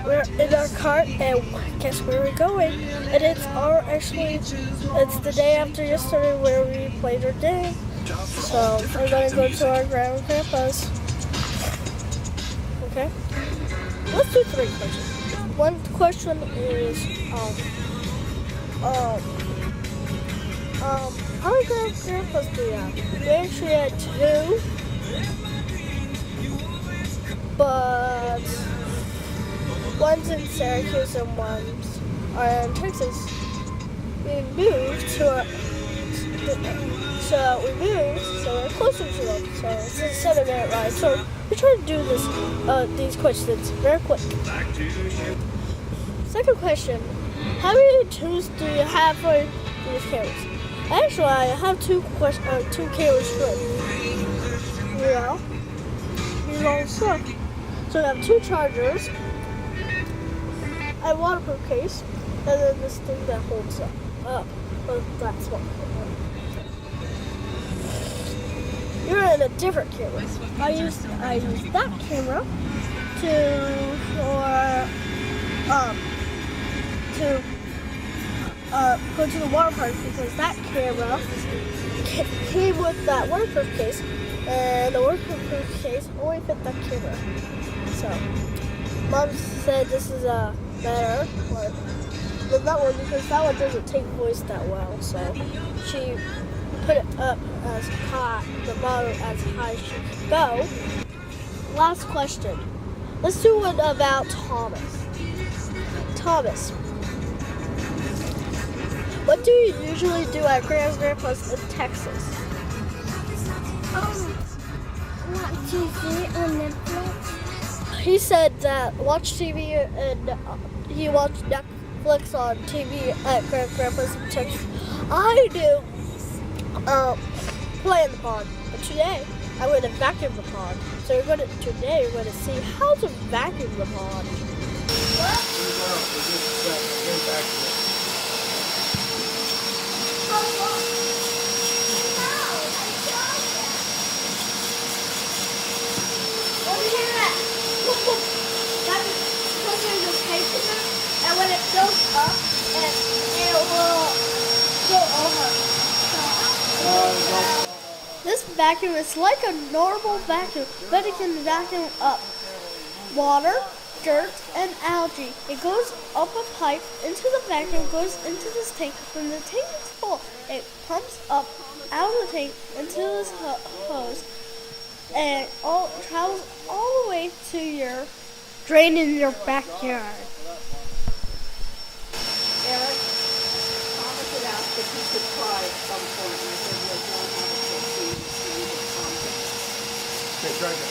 we're in our cart, and guess where we're going? And it's the day after yesterday where we played our game. So we're gonna go to our grandma and grandpa's. Okay. Let's do 3 questions. One question is how many grandpas do you have? We actually had 2, but one's in Syracuse and one's in Texas. We moved, so we're closer to them. So it's a 7-minute ride. So we try to do these questions very quick. Second question: how many tools do you have for these cameras? Actually, I have 2 cameras for these all suck. So I have 2 chargers, a waterproof case, and then this thing that holds up. That's one. You're in a different camera. I use that camera to go to the water park because that camera came with that waterproof case, and the waterproof case only fit that camera. So, Mom said this is a better one than that one because that one doesn't take voice that well. So she put it up as high, the bottom as high as she could go. Last question. Let's do one about Thomas. Thomas, what do you usually do at Grandpa's in Texas? Watch TV on Netflix. He said that watch TV and he watched Netflix on TV at Grandpa's in Texas. I do play in the pond. But today I'm going to vacuum the pond. So today we're going to see how to vacuum the pond. And when it fills up, it will go over. This vacuum is like a normal vacuum, but it can vacuum up water, dirt, and algae. It goes up a pipe into the vacuum, goes into this tank. When the tank is full, it pumps up out of the tank into this hose, and travels all the way to your drain in your backyard. Eric, Thomas had asked if he could try at some point, and he said he has one out of 15 Okay, try that.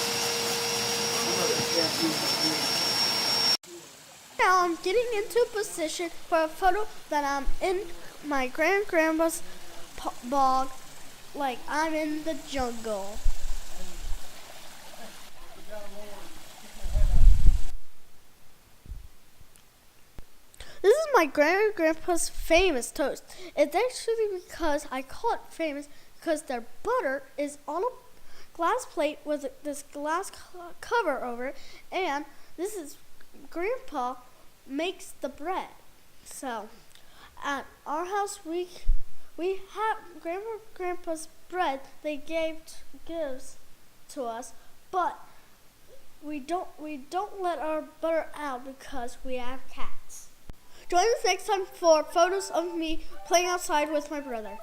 Now I'm getting into position for a photo that I'm in my grandma's bog, like I'm in the jungle. This is my grandpa's famous toast. It's actually because I call it famous because their butter is on a glass plate with this glass cover over it, and this is Grandpa makes the bread. So at our house we have Grandpa's bread they gives to us, but we don't let our butter out because we have cats. Join us next time for photos of me playing outside with my brother.